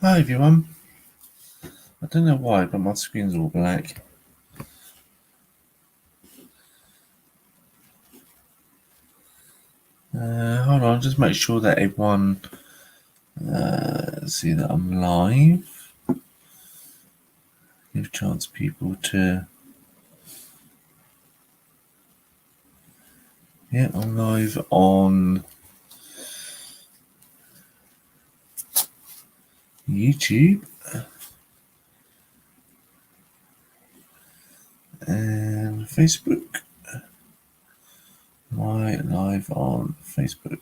Hi everyone. I don't know why, but my screen's all black. Hold on, just make sure that everyone see that I'm live. Give a chance people to. Yeah, I'm live on YouTube and Facebook. Am I live on Facebook?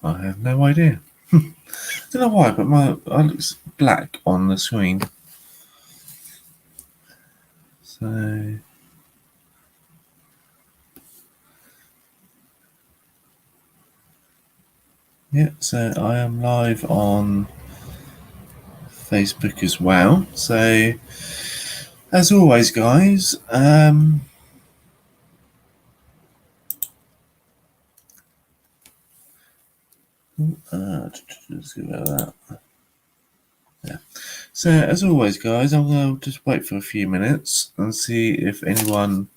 I have no idea. I don't know why, but I looks black on the screen. So yeah, so I am live on Facebook as well. So as always, guys, let's see about that. Yeah. So as always, guys, I'm going to just wait for a few minutes and see if anyone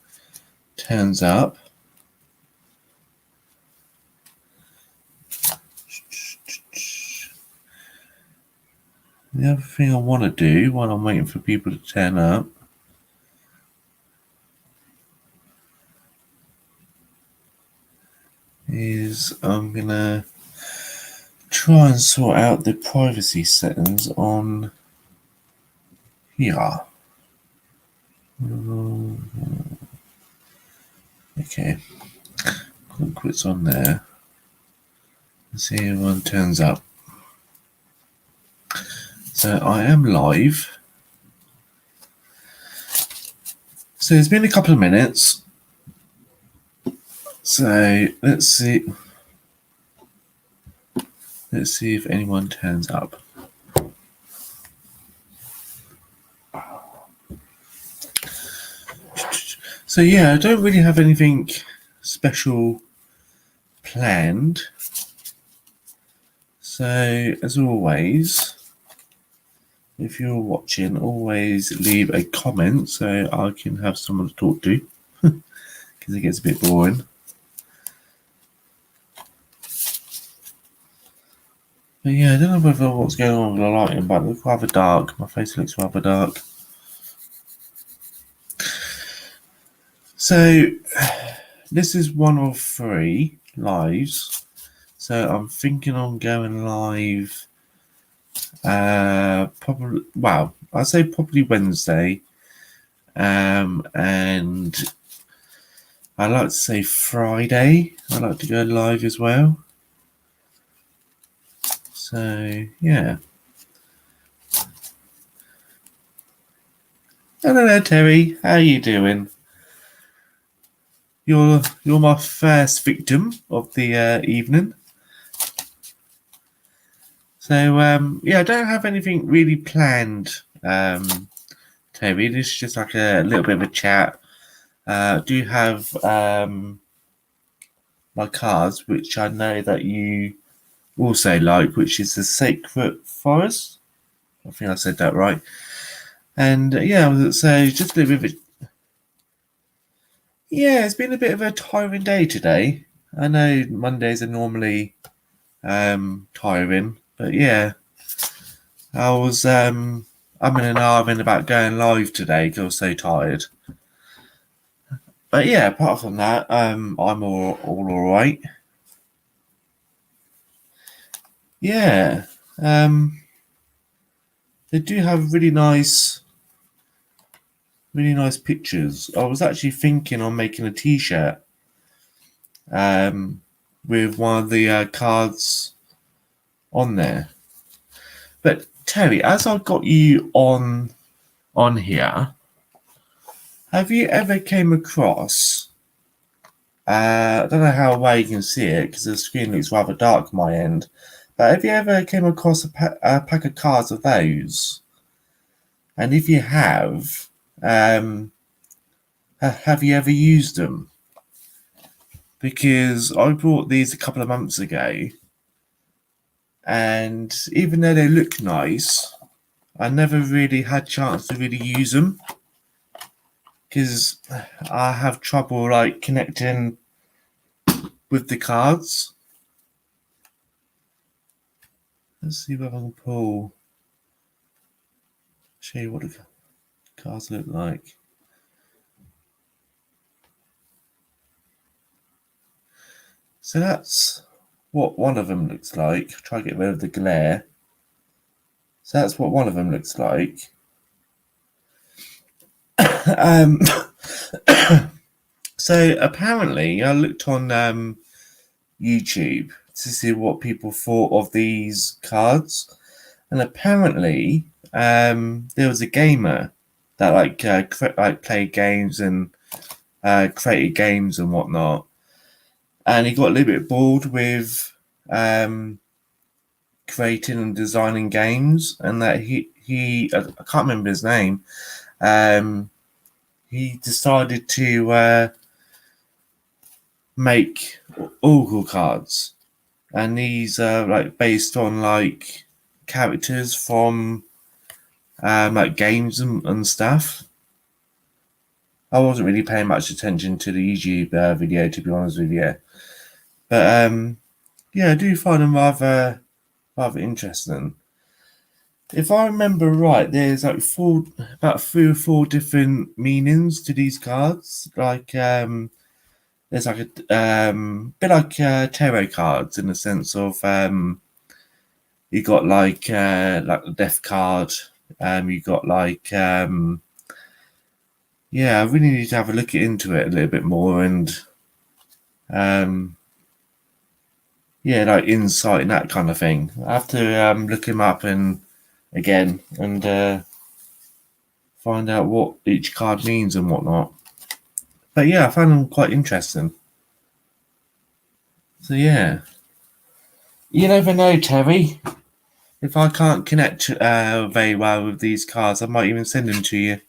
turns up. The other thing I want to do while I'm waiting for people to turn up is I'm going to try and sort out the privacy settings on here. Okay. Click what's on there. Let's see if anyone turns up. So I am live. So it's been a couple of minutes. So let's see. Let's see if anyone turns up. So yeah, I don't really have anything special planned. So as always, if you're watching, always leave a comment so I can have someone to talk to, because it gets a bit boring. But yeah, I don't know whether what's going on with the lighting, but it looks rather dark. My face looks rather dark. So this is one of 3 lives. So I'm thinking on going live probably, well, I'd say probably Wednesday. And I like to say Friday. I like to go live as well. So yeah. Hello, Terry. How are you doing? You're my first victim of the evening. So yeah, I don't have anything really planned, Terry. This is just like a little bit of a chat. I do have my cards, which I know that you also like, which is the Sacred Forest. I think I said that right. And yeah, so just a little bit of it's been a bit of a tiring day today. I know Mondays are normally tiring, but yeah, I was I'm in an argument about going live today because I was so tired. But yeah, apart from that, I'm all right. Yeah, they do have really nice pictures. I was actually thinking on making a T-shirt with one of the cards on there. But Terry, as I got you on here, have you ever came across? I don't know how well you can see it because the screen looks rather dark on my end. But have you ever came across a pack of cards of those? And if you have you ever used them? Because I bought these a couple of months ago, and even though they look nice, I never really had a chance to really use them because I have trouble like connecting with the cards. Let's see what I can pull. Show you what the cards look like. So that's what one of them looks like. Try to get rid of the glare. So that's what one of them looks like. So apparently, I looked on YouTube to see what people thought of these cards, and apparently, there was a gamer that like played games and created games and whatnot, and he got a little bit bored with creating and designing games, and that he I can't remember his name. He decided to make oracle cards, and these are like based on like characters from like games and stuff. I wasn't really paying much attention to the YouTube video, to be honest with you, but yeah, I do find them rather interesting. If I remember right, there's like about 3 or 4 different meanings to these cards. Like there's like a bit like tarot cards in the sense of you got like the death card. You got like yeah, I really need to have a look into it a little bit more and yeah, like insight and that kind of thing. I have to look him up and again and find out what each card means and whatnot. But yeah, I found them quite interesting. So yeah, you never know, Terry. If I can't connect very well with these cards, I might even send them to you.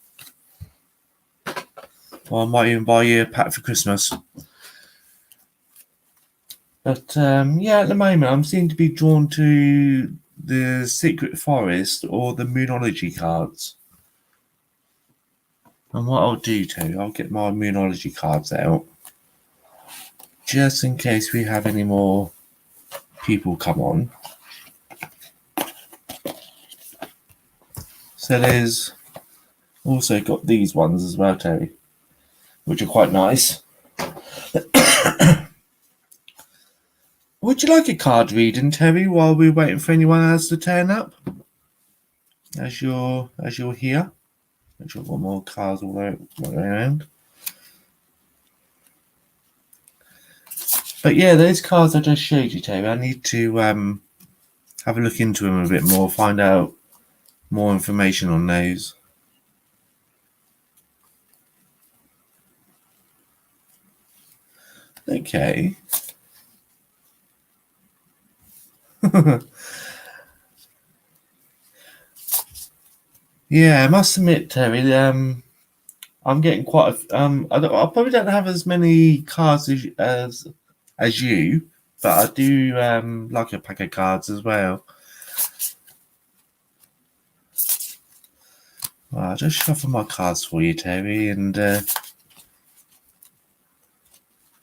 Or I might even buy you a pack for Christmas. But yeah, at the moment, I'm seeming to be drawn to the Secret Forest or the Moonology cards. And what I'll do, Terry, I'll get my Moonology cards out. Just in case we have any more people come on. So there's also got these ones as well, Terry, which are quite nice. Would you like a card reading, Terry, while we're waiting for anyone else to turn up? As you're here. Make sure I've got more cards all around. But yeah, those cards I just showed you, Terry, I need to have a look into them a bit more, find out more information on those. Okay. Yeah, I must admit, Terry, I'm getting quite I probably don't have as many cards as you, but I do like a pack of cards as well. Well, I'll just shuffle my cards for you, Terry, and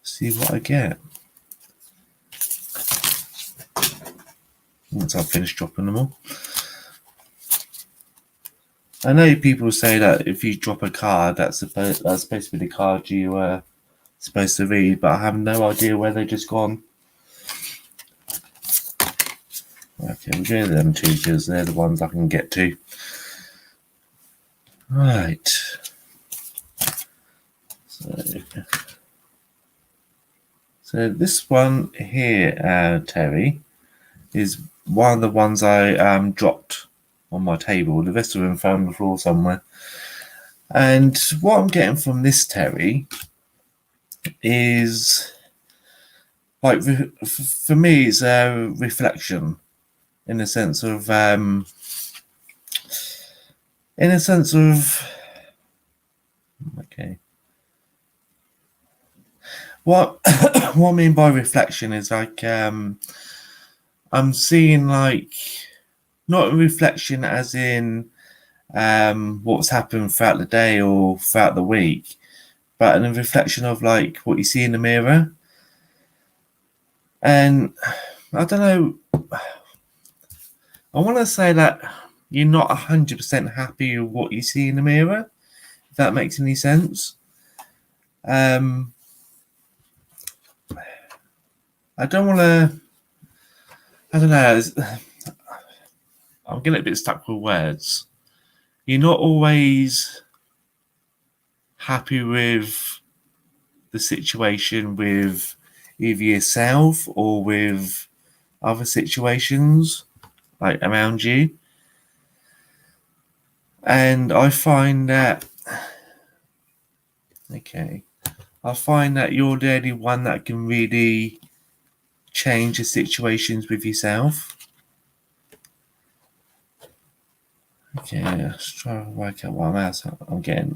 see what I get. Once I've finished dropping them all. I know people say that if you drop a card, that's supposed to be the card you were supposed to read, but I have no idea where they've just gone. Okay, we'll go to them two because they're the ones I can get to. Right. So this one here, Terry, is one of the ones I dropped on my table. The rest of them fell on the floor somewhere. And what I'm getting from this, Terry, is like for me, it's a reflection in a sense of okay. What what I mean by reflection is like I'm seeing like not a reflection as in what's happened throughout the day or throughout the week, but a reflection of like what you see in the mirror. And I don't know, I want to say that you're not 100% happy with what you see in the mirror, if that makes any sense. I don't want to, I don't know, I'm getting a bit stuck with words. You're not always happy with the situation with either yourself or with other situations like around you. And I find that you're the only one that can really change the situations with yourself. Okay, let's try to work out what I'm getting.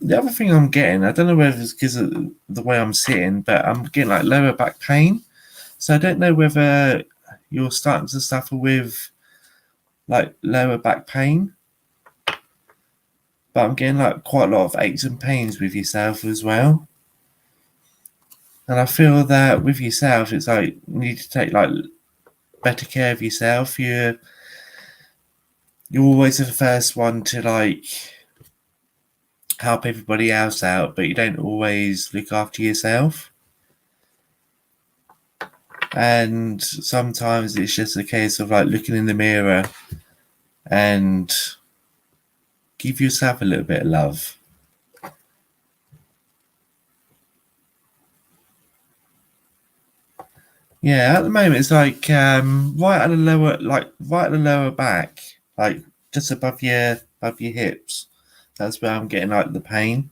The other thing I'm getting, I don't know whether it's because of the way I'm sitting, but I'm getting like lower back pain. So I don't know whether you're starting to suffer with like lower back pain, but I'm getting like quite a lot of aches and pains with yourself as well. And I feel that with yourself, it's like you need to take like better care of yourself. You're always the first one to like help everybody else out, but you don't always look after yourself. And sometimes it's just a case of like looking in the mirror and give yourself a little bit of love. Yeah, at the moment it's like right at the lower back, like just above your hips. That's where I'm getting like the pain.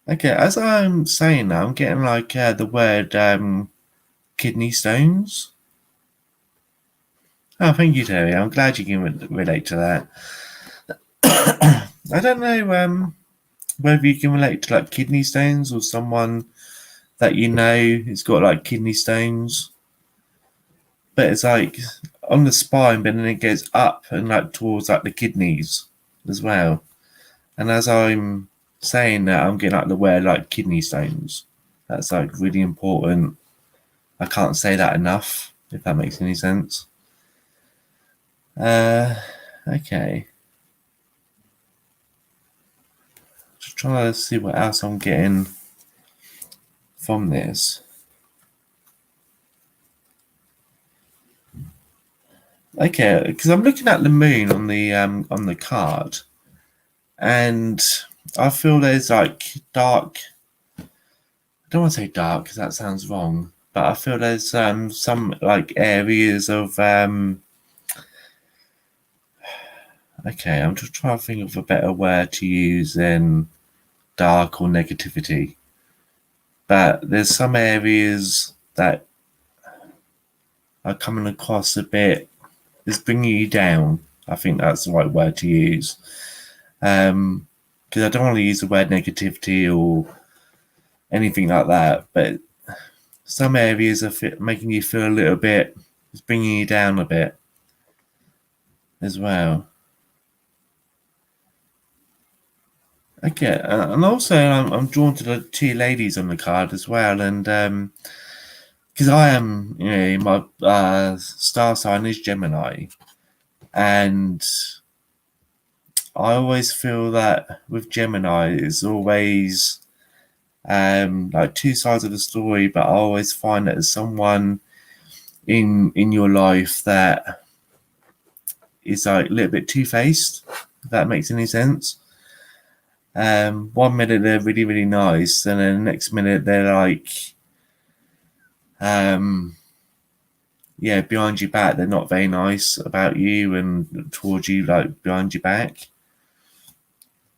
Okay, as I'm saying that, I'm getting like the word kidney stones. Oh, thank you, Terry. I'm glad you can relate to that. I don't know whether you can relate to like kidney stones or someone that you know has got like kidney stones, but it's like on the spine, but then it goes up and like towards like the kidneys as well. And as I'm saying that, I'm getting like the word like kidney stones. That's like really important. I can't say that enough, if that makes any sense. Okay. Just trying to see what else I'm getting from this. Okay, because I'm looking at the moon on the card, and I feel there's like dark. I don't want to say dark because that sounds wrong, but I feel there's some like areas of Okay, I'm just trying to think of a better word to use than dark or negativity. But there's some areas that are coming across a bit, is bringing you down. I think that's the right word to use. Because I don't want to use the word negativity or anything like that, but some areas are making you feel a little bit, it's bringing you down a bit as well. Okay, and also I'm drawn to the two ladies on the card as well, and because I am, my star sign is Gemini, and I always feel that with Gemini, it's always like two sides of the story, but I always find that there's someone in your life that is like a little bit two-faced, if that makes any sense. 1 minute they're really, really nice, and then the next minute they're like, behind your back, they're not very nice about you and towards you, like behind your back.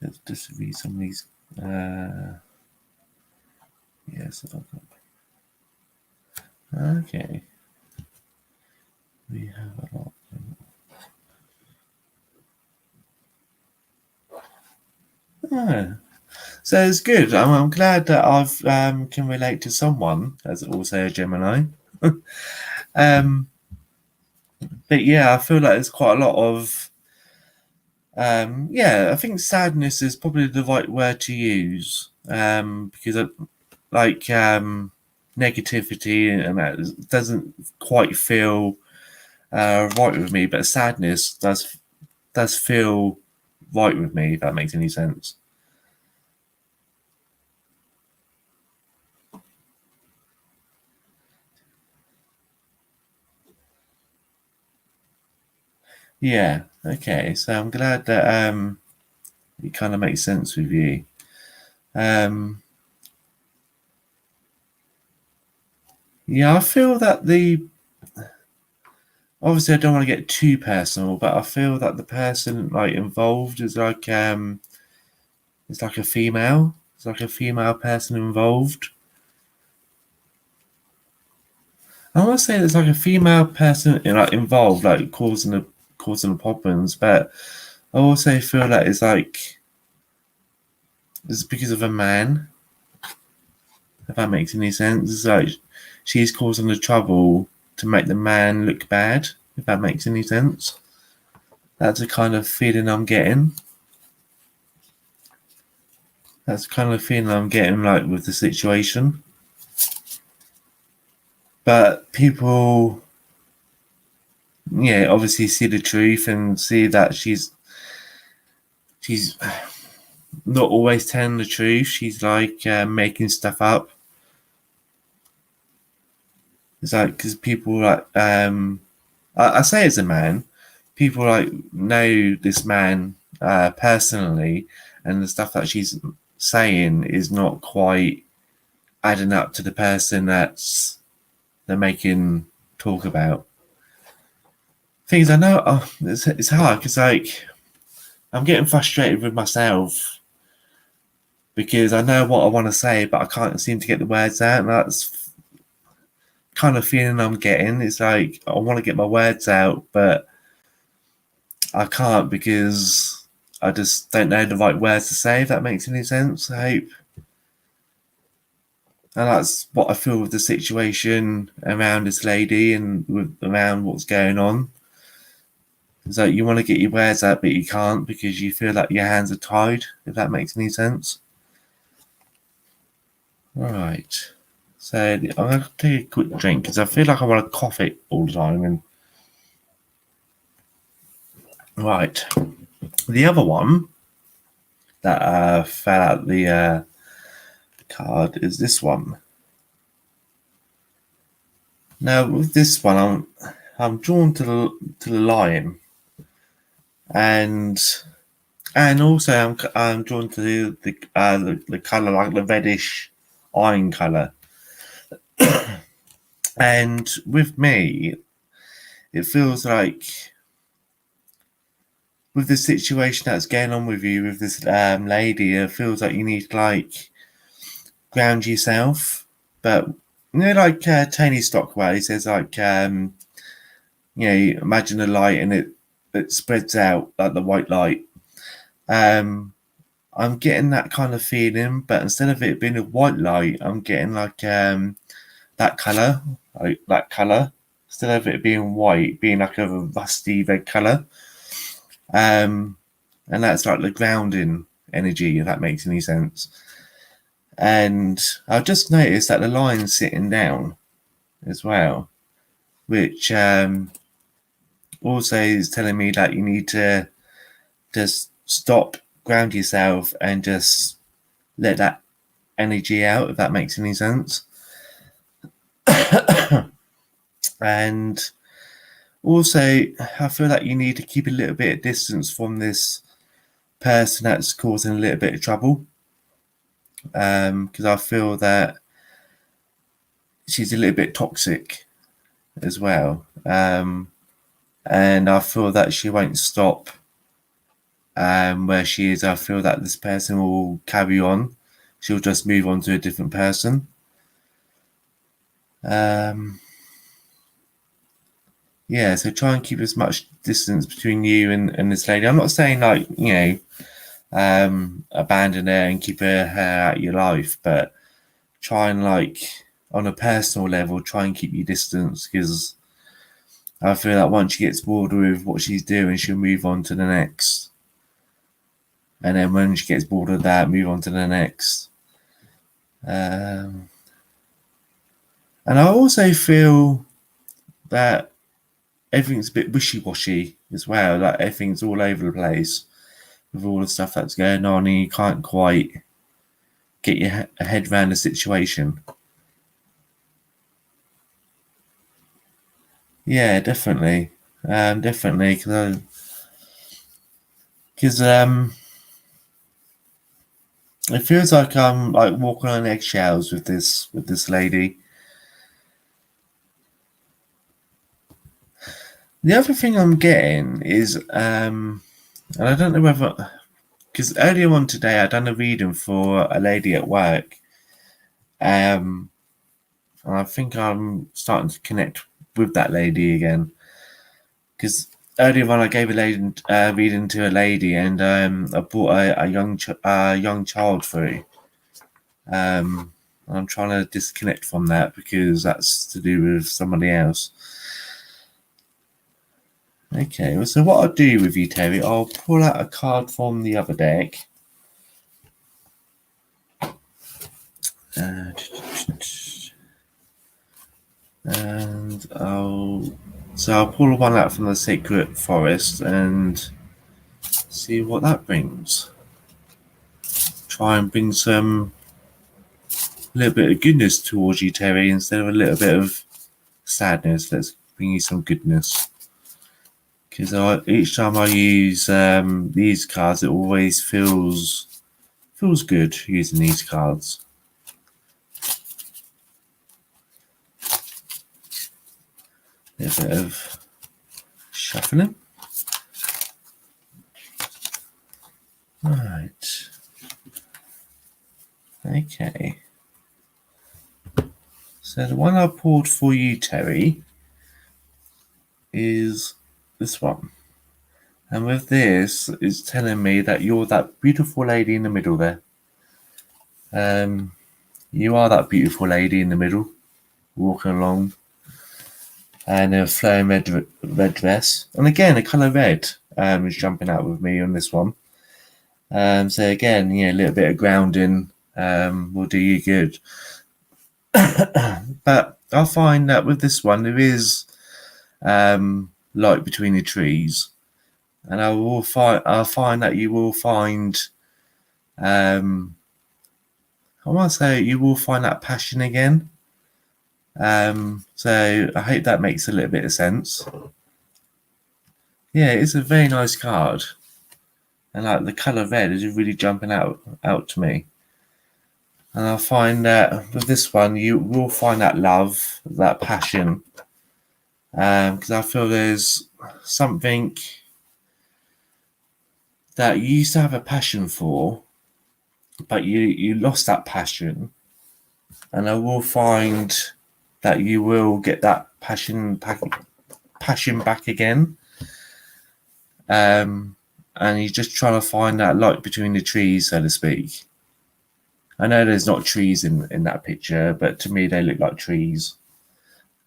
Let's just read some of these. Yes. Okay. We have a lot. Ah, so it's good. I'm glad that I've can relate to someone as also a Gemini. But yeah, I feel like there's quite a lot of yeah, I think sadness is probably the right word to use, because like negativity and that doesn't quite feel right with me, but sadness does feel right with me, if that makes any sense. Yeah, okay, so I'm glad that it kind of makes sense with you. Um, yeah, I feel that the obviously I don't want to get too personal, but I feel that the person like involved is like it's like a female. It's like a female person involved. I want to say there's like a female person like involved, like causing the problems, but I also feel that it's because of a man. If that makes any sense, it's like she's causing the trouble to make the man look bad. If that makes any sense, that's the kind of feeling I'm getting. That's the kind of feeling I'm getting like with the situation. But people, yeah, obviously see the truth and see that she's not always telling the truth. She's like making stuff up. It's like because people like I say as a man, people like know this man personally, and the stuff that she's saying is not quite adding up to the person that's they're making talk about. Things I know, it's hard because like I'm getting frustrated with myself because I know what I want to say, but I can't seem to get the words out. And that's kind of feeling I'm getting. It's like I want to get my words out, but I can't because I just don't know the right words to say. If that makes any sense, I hope. And that's what I feel with the situation around this lady and around what's going on. It's like you want to get your words out, but you can't because you feel like your hands are tied. If that makes any sense. Right. So I'm gonna take a quick drink because I feel like I want to cough it all the time. And right, the other one that fell out the card is this one. Now with this one, I'm drawn to the lion, and also I'm drawn to the color like the reddish iron color. And with me, it feels like with the situation that's going on with you with this lady, it feels like you need to like ground yourself. But you know, like Tony Stockwell, he says like you know, imagine a light and it spreads out like the white light. Um, I'm getting that kind of feeling, but instead of it being a white light, I'm getting like that color, like that color. Instead of it being white, being like a rusty red color. And that's like the grounding energy, if that makes any sense. And I've just noticed that the line's sitting down as well, which also is telling me that you need to just stop, ground yourself, and just let that energy out, if that makes any sense. And also, I feel like you need to keep a little bit of distance from this person that's causing a little bit of trouble. Because I feel that she's a little bit toxic as well. And I feel that she won't stop where she is. I feel that this person will carry on. She'll just move on to a different person. Yeah, so try and keep as much distance between you and this lady. I'm not saying like, you know, abandon her and keep her out of your life, but try and like on a personal level, try and keep your distance, because I feel like once she gets bored with what she's doing, she'll move on to the next. And then when she gets bored of that, move on to the next. And I also feel that everything's a bit wishy-washy as well. Like everything's all over the place with all the stuff that's going on, and you can't quite get your head around the situation. Yeah, definitely, definitely, because it feels like I'm like walking on eggshells with this lady. The other thing I'm getting is, and I don't know whether, because earlier on today I done a reading for a lady at work, and I think I'm starting to connect with that lady again, because earlier on I gave a lady reading to a lady, and I brought a young child through. I'm trying to disconnect from that because that's to do with somebody else. Okay, well, so what I'll do with you, Terry, I'll pull out a card from the other deck. And I'll pull one out from the Sacred Forest and see what that brings. Try and bring a little bit of goodness towards you, Terry, instead of a little bit of sadness. Let's bring you some goodness. Because each time I use these cards, it always feels good using these cards. A bit of shuffling. Right. Okay. So the one I pulled for you, Terry, is this one. And with this, it's telling me that you're that beautiful lady in the middle there. You are that beautiful lady in the middle, walking along, and a flowing red dress. And again, the colour red is jumping out with me on this one. So again, a little bit of grounding will do you good. But I'll find that with this one, there is light between the trees. And I'll find that you will find, I want to say you will find that passion again. So I hope that makes a little bit of sense. Yeah, it's a very nice card. And like the colour red is really jumping out to me. And I find that with this one, you will find that love, that passion. Because I feel there's something that you used to have a passion for, but you lost that passion. And I will find that you will get that passion back again. And you're just trying to find that light between the trees, so to speak. I know there's not trees in that picture, but to me they look like trees.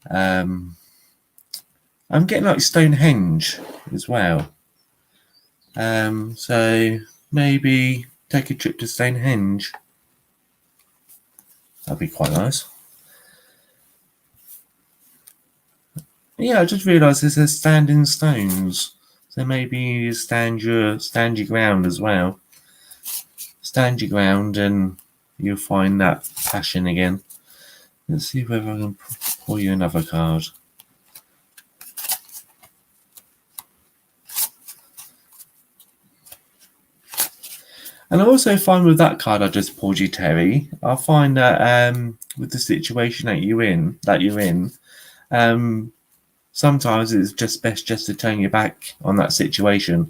I'm getting like Stonehenge as well. So maybe take a trip to Stonehenge. That'd be quite nice. Yeah, I just realised there's standing stones. So maybe you stand your ground as well. Stand your ground and you'll find that passion again. Let's see whether I can pull you another card. And I also find with that card I just pulled you, Terry, I find that with the situation that you're in, sometimes it's just best just to turn your back on that situation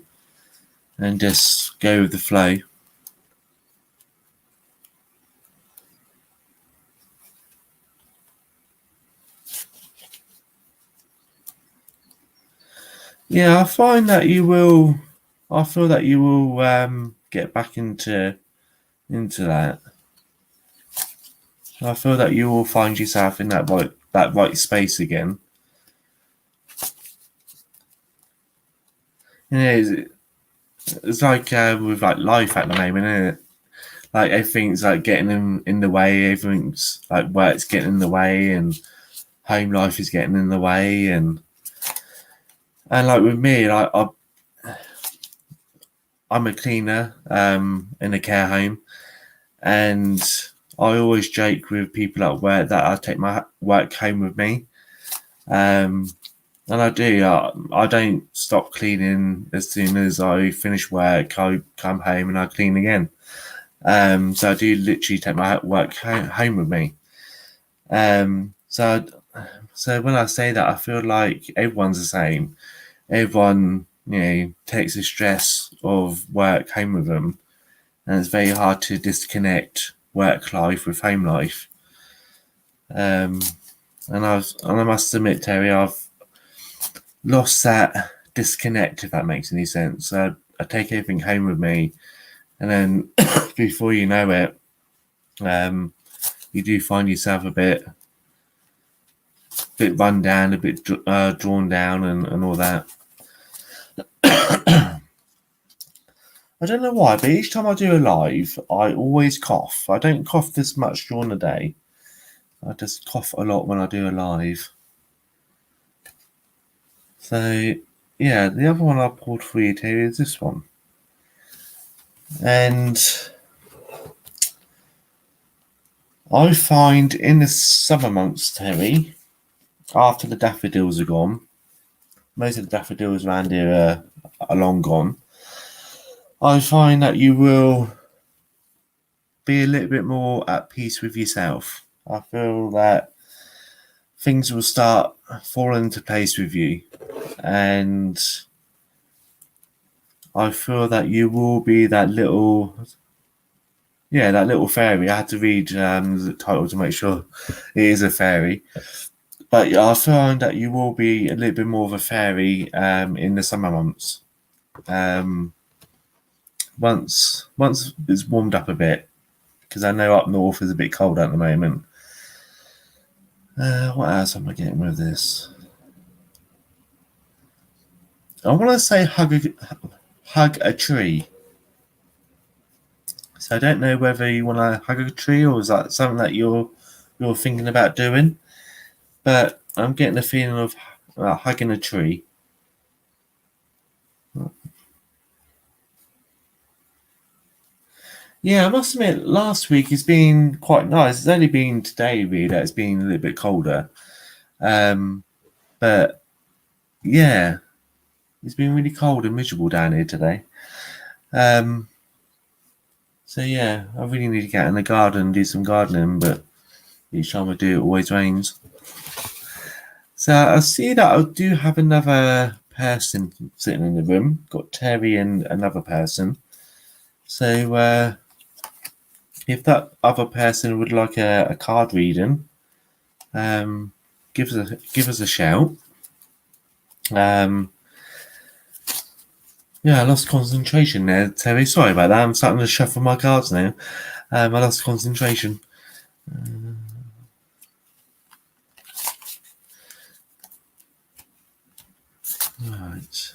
and just go with the flow. Yeah, I find that you will. I feel that you will get back into that. I feel that you will find yourself in that right space again. It's like with like life at the moment, isn't it? Like everything's like getting in the way. Everything's like work's getting in the way, and home life is getting in the way, and like with me, like I'm a cleaner in a care home, and I always joke with people at work that I take my work home with me. And I do. I don't stop cleaning as soon as I finish work. I come home and I clean again. So I do literally take my work home with me. So when I say that, I feel like everyone's the same. Everyone, takes the stress of work home with them, and it's very hard to disconnect work life with home life. And I must admit, Terry, I've lost that disconnect, if that makes any sense. I take everything home with me, and then before you know it, you do find yourself a bit run down, a bit drawn down, and all that. I don't know why, but each time I do a live, I always cough. I don't cough this much during the day. I just cough a lot when I do a live. So, yeah, the other one I pulled for you, Terry, is this one. And I find in the summer months, Terry, after the daffodils are gone, most of the daffodils around here are long gone, I find that you will be a little bit more at peace with yourself. I feel that things will start falling into place with you, and I feel that you will be that little fairy. I had to read the title to make sure it is a fairy. But I find that you will be a little bit more of a fairy in the summer months. Once it's warmed up a bit, because I know up north is a bit cold at the moment. What else am I getting with this? I want to say hug a tree. So I don't know whether you want to hug a tree, or is that something that you're thinking about doing. But I'm getting the feeling of hugging a tree. Yeah, I must admit, last week has been quite nice. It's only been today, really, that it's been a little bit colder. But yeah, it's been really cold and miserable down here today. So yeah, I really need to get in the garden and do some gardening, but each time I do, it always rains. So I see that I do have another person sitting in the room. Got Terry and another person. So if that other person would like a card reading, give us a shout. Yeah, I lost concentration there, Terry. Sorry about that. I'm starting to shuffle my cards now. I lost concentration. Right.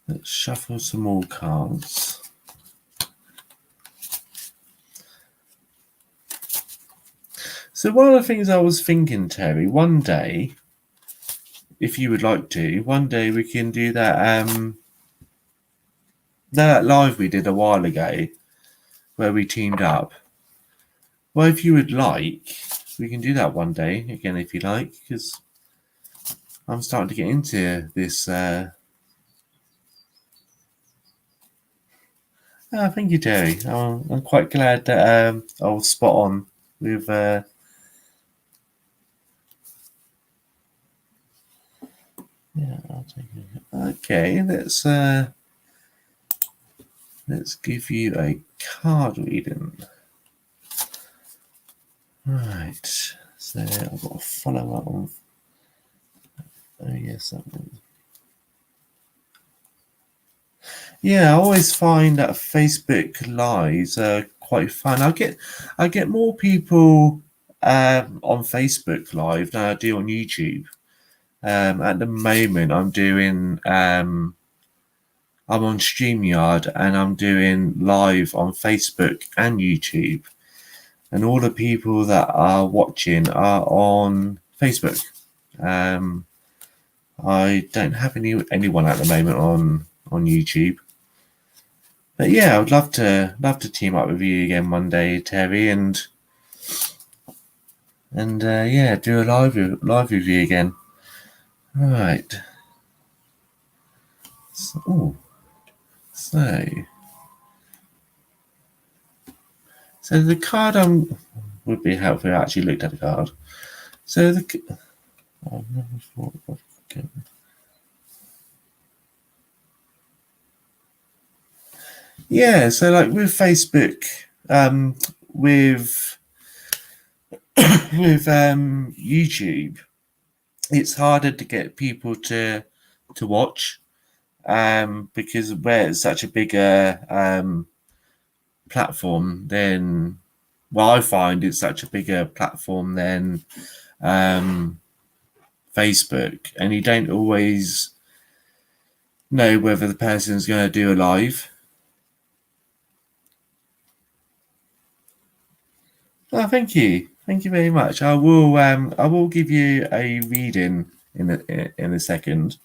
Let's shuffle some more cards. So one of the things I was thinking, Terry, one day, if you would like to, one day we can do that that live we did a while ago where we teamed up. Well, if you would like, we can do that one day again if you like, because I'm starting to get into this. Thank you, Terry. I'm quite glad that I was spot on with. Yeah, I'll take it. Okay, let's give you a card reading. Right, so I've got to follow up on. Oh yes, that one. Yeah, I always find that Facebook lives are quite fun. I get more people on Facebook Live than I do on YouTube. At the moment, I'm on StreamYard and I'm doing live on Facebook and YouTube. And all the people that are watching are on Facebook. I don't have anyone at the moment on YouTube. But yeah, I would love to team up with you again one day, Terry, and yeah, do a live review again. All right. So the card would be helpful if I actually looked at the card. So I've never thought of getting. Yeah, so like with Facebook, with YouTube, it's harder to get people to watch, because where it's such a bigger platform, then I find it's such a bigger platform than Facebook, and you don't always know whether the person's going to do a live. Oh, thank you very much. I will give you a reading in a second.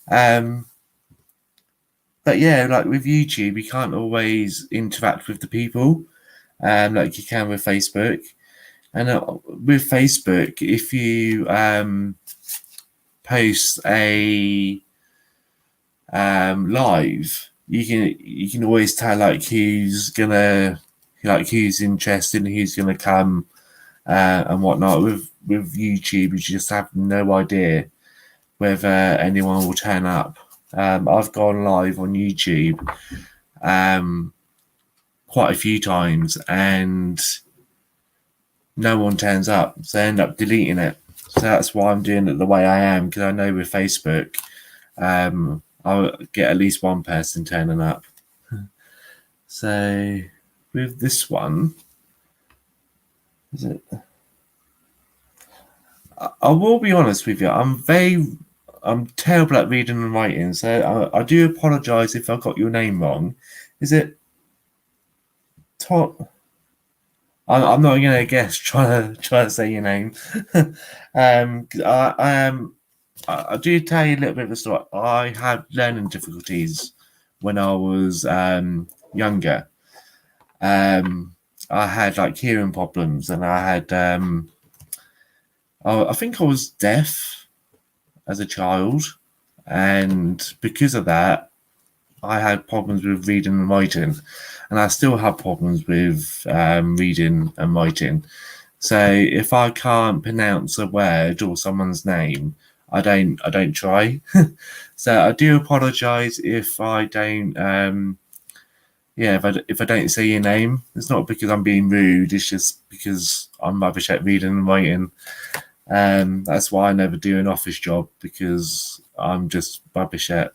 But yeah, like with YouTube, you can't always interact with the people, like you can with Facebook. And with Facebook, if you post a live, you can always tell like who's interested, and who's gonna come, and whatnot. With YouTube, you just have no idea whether anyone will turn up. I've gone live on YouTube quite a few times, and no one turns up, so I end up deleting it. So that's why I'm doing it the way I am, because I know with Facebook, I'll get at least one person turning up. So with this one, is it? I will be honest with you. I'm terrible at reading and writing, so I do apologise if I got your name wrong. Is it Tom? I'm not going to guess. Try to say your name. I do tell you a little bit of a story. I had learning difficulties when I was younger. I had like hearing problems, and I had I think I was deaf as a child, and because of that, I had problems with reading and writing, and I still have problems with reading and writing. So if I can't pronounce a word or someone's name, I don't try. So I do apologise if I don't. If I don't say your name, it's not because I'm being rude. It's just because I'm rubbish at reading and writing. That's why I never do an office job, because I'm just rubbish at.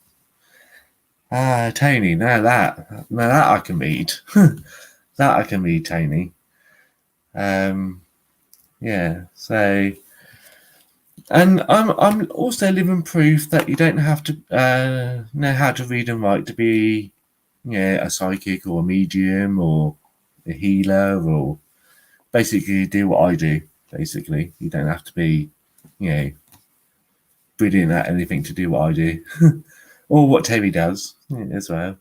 Tony. Now that I can read. That I can read, Tony. Yeah. So, and I'm also living proof that you don't have to know how to read and write to be, a psychic or a medium or a healer, or basically do what I do. Basically, you don't have to be, brilliant at anything to do what I do, or what Terry does as well.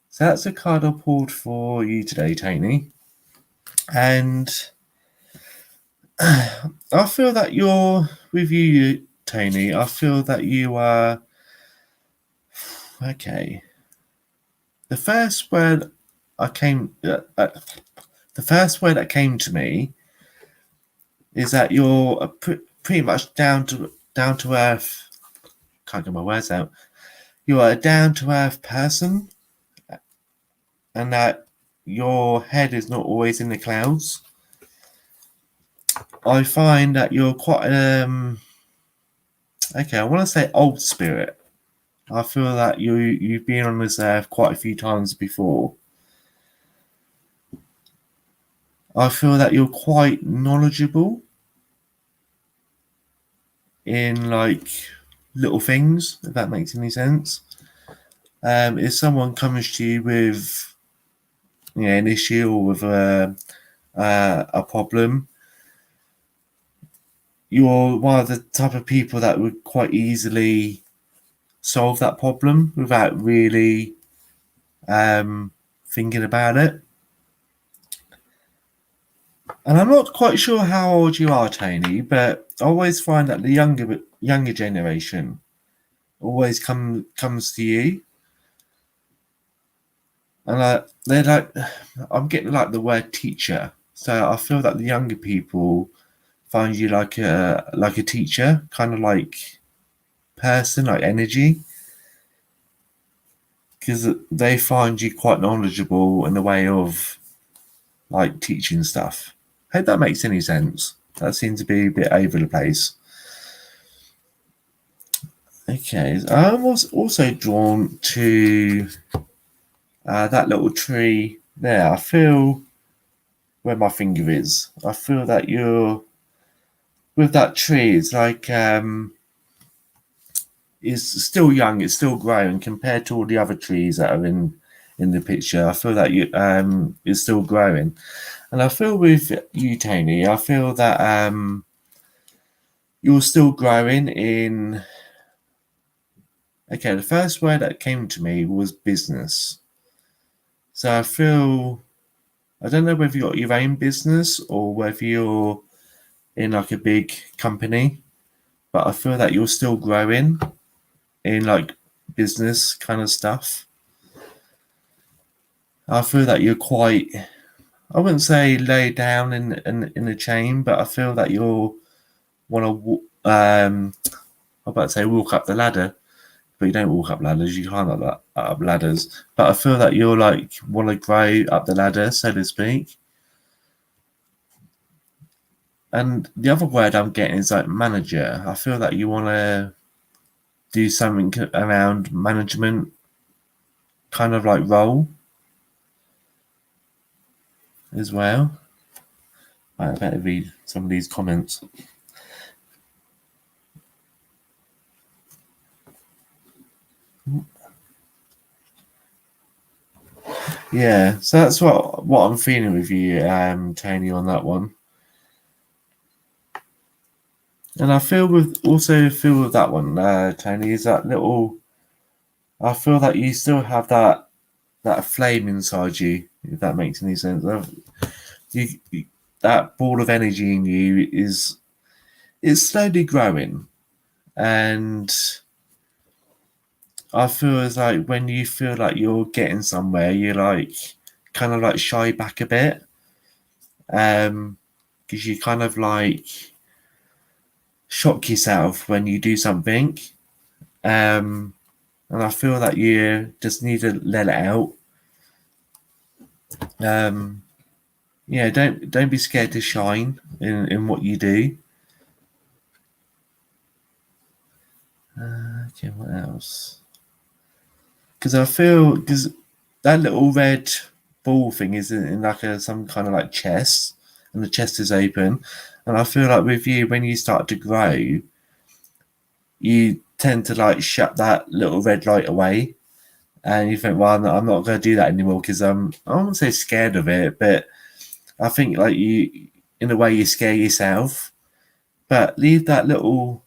So that's a card I pulled for you today, Tony. And I feel that Tony, I feel that you are okay. The first word that came to me is that you're pretty much down to earth. Can't get my words out. You are a down to earth person, and that your head is not always in the clouds. I find that you're quite I want to say old spirit. I feel that you've been on this earth quite a few times before. I feel that you're quite knowledgeable in like little things, if that makes any sense. If someone comes to you with an issue or with a problem, you're one of the type of people that would quite easily solve that problem without really thinking about it. And I'm not quite sure how old you are, Tony, but I always find that the younger generation always comes to you, and they're like, I'm getting like the word teacher, so I feel that the younger people find you like a teacher, kind of like person, like energy, because they find you quite knowledgeable in the way of like teaching stuff. Hope that makes any sense. That seems to be a bit over the place. Okay, I was also drawn to that little tree there. I feel where my finger is. I feel that you're with that tree. It's like it's still young. It's still growing compared to all the other trees that are in the picture. I feel that you it's still growing, and I feel with you, Tony. I feel that you're still growing in. Okay, the first word that came to me was business. So I feel, I don't know whether you've got your own business or whether you're in like a big company, but I feel that you're still growing in like business kind of stuff. I feel that you're quite, I wouldn't say lay down in a chain, but I feel that you're want to, I'm about to say walk up the ladder, but you don't walk up ladders, you climb up ladders. But I feel that you're like want to grow up the ladder, so to speak. And the other word I'm getting is like manager. I feel that you want to do something around management kind of like role as well. I better read some of these comments. Yeah, so that's what I'm feeling with you, Tony, on that one. And I feel with that one, Tony, is that little. I feel that you still have that flame inside you, if that makes any sense. That ball of energy in you is slowly growing, and I feel as like when you feel like you're getting somewhere, you're like kind of like shy back a bit, because you kind of like shock yourself when you do something, and I feel that you just need to let it out. Yeah, don't be scared to shine in what you do. Okay, what else? Because I feel because that little red ball thing is in like some kind of like chest, and the chest is open, and I feel like with you when you start to grow, you tend to like shut that little red light away, and you think, well, I'm not going to do that anymore because I won't say scared of it, but I think like you, in a way, you scare yourself. But leave that little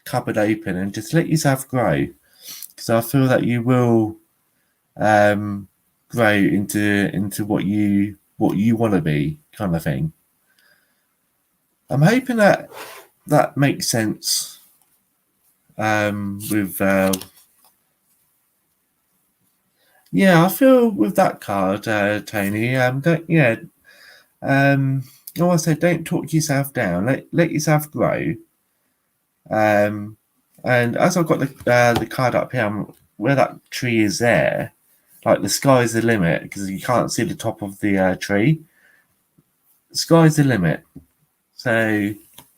cupboard open and just let yourself grow, because I feel that you will grow into what you want to be, kind of thing. I'm hoping that makes sense. With yeah, I feel with that card, Tony. Don't, yeah. I want to say, don't talk yourself down. Let yourself grow. And as I've got the card up here, where that tree is there, like the sky's the limit because you can't see the top of the tree. The sky's the limit, so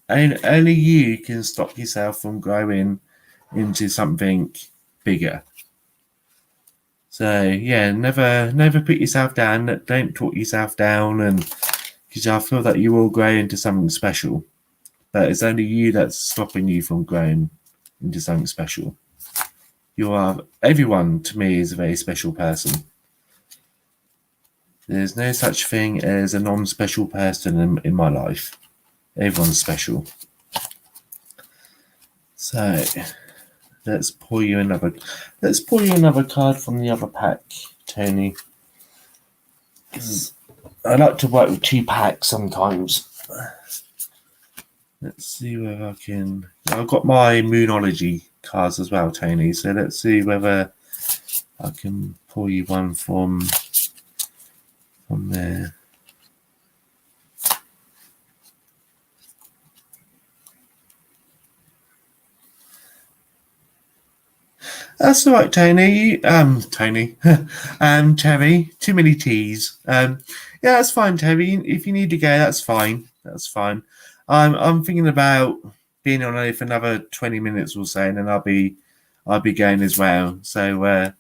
only you can stop yourself from growing into something bigger. So yeah, never put yourself down. Don't talk yourself down, and because I feel that you will grow into something special. But it's only you that's stopping you from growing into something special. Everyone to me is a very special person. There's no such thing as a non-special person in my life. Everyone's special. So let's pull you another card from the other pack, Tony. I like to work with 2 packs sometimes. Let's see whether I can. I've got my Moonology cards as well, Tony. So let's see whether I can pull you one from there. That's all right, Tony. Tony. Terry. Too many T's. Yeah, that's fine, Terry. If you need to go, that's fine. That's fine. I'm thinking about being on it for another 20 minutes or so, and then I'll be going as well. So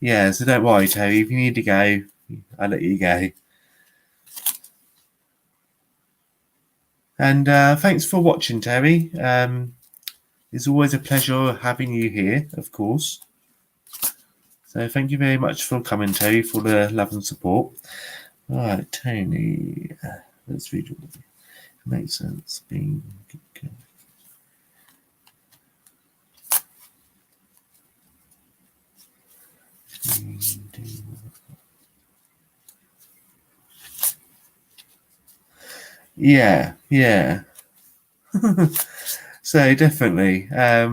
yeah, so don't worry, Terry. If you need to go, I'll let you go. And thanks for watching, Terry. It's always a pleasure having you here, of course. So thank you very much for coming, Terry, for the love and support. All right, Tony. Let's read it. Makes sense. Being good. Yeah. So definitely. Yeah,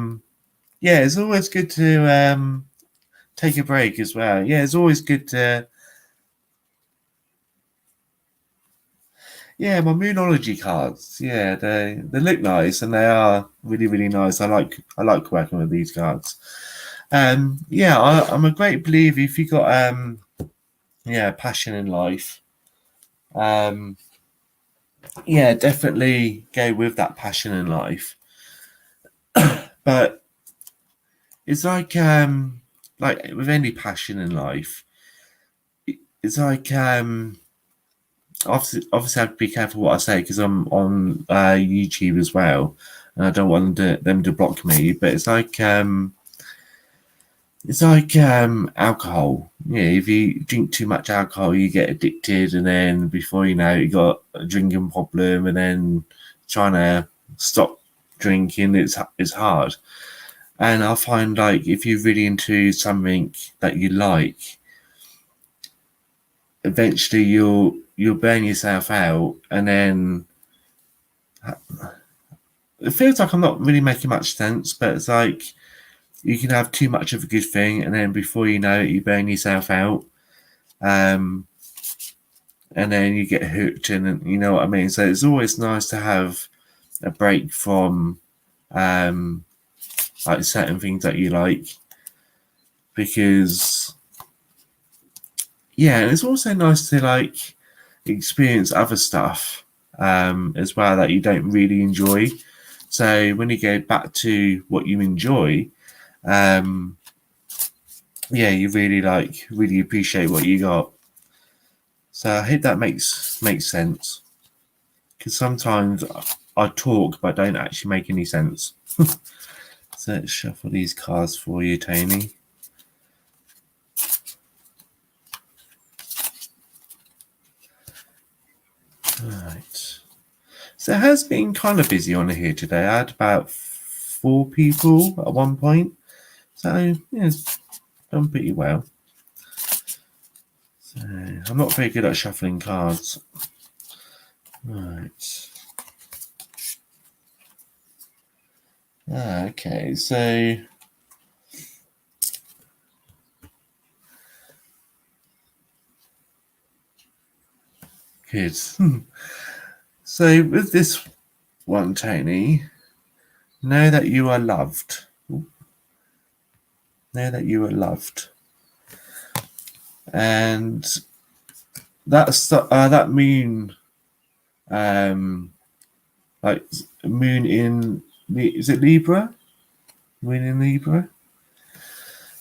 it's always good to take a break as well. Yeah, it's always good to. Yeah, my Moonology cards. Yeah, they look nice and they are really, really nice. I like working with these cards. Yeah, I'm a great believer if you got passion in life. Yeah, definitely go with that passion in life. But it's like with any passion in life, it's like obviously I have to be careful what I say because I'm on YouTube as well, and I don't want them to block me. But it's like alcohol. Yeah, if you drink too much alcohol, you get addicted, and then before you know it, you got a drinking problem, and then trying to stop drinking, it's hard. And I find like if you're really into something that you like, eventually you'll burn yourself out, and then it feels like I'm not really making much sense, but it's like you can have too much of a good thing, and then before you know it, you burn yourself out, and then you get hooked, and you know what I mean. So it's always nice to have a break from like certain things that you like, because yeah, and it's also nice to like experience other stuff as well that you don't really enjoy. So when you go back to what you enjoy, yeah, you really appreciate what you got. So I hope that makes sense, because sometimes I talk but don't actually make any sense. So let's shuffle these cards for you, Tony. Right. So it has been kind of busy on here today. I had about 4 people at one point. So yeah, it's done pretty well. So I'm not very good at shuffling cards. Right. Okay, so good. So with this one, Tony, know that you are loved. Know that you are loved. And that's that moon, like moon in, is it Libra? Moon in Libra.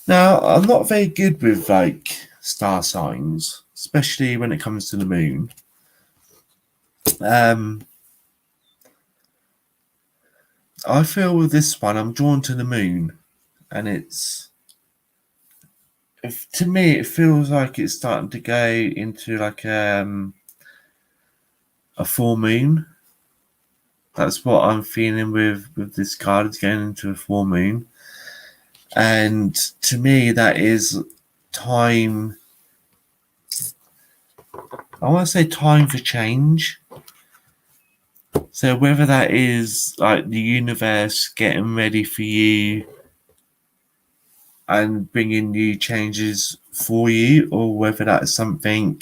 Now, I'm not very good with like star signs, especially when it comes to the moon. I feel with this one, I'm drawn to the moon, and to me, it feels like it's starting to go into like a full moon. That's what I'm feeling with this card. It's going into a full moon, and to me, that is time. I want to say time for change. So whether that is like the universe getting ready for you and bringing new changes for you, or whether that's something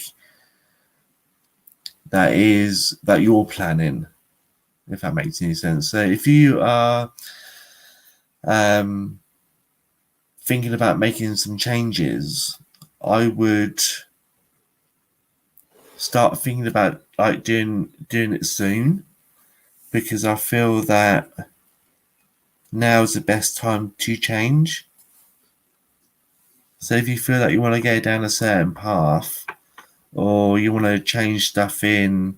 that you're planning, if that makes any sense. So if you are thinking about making some changes, I would start thinking about like doing it soon, because I feel that now is the best time to change. So if you feel that you want to go down a certain path, or you want to change stuff in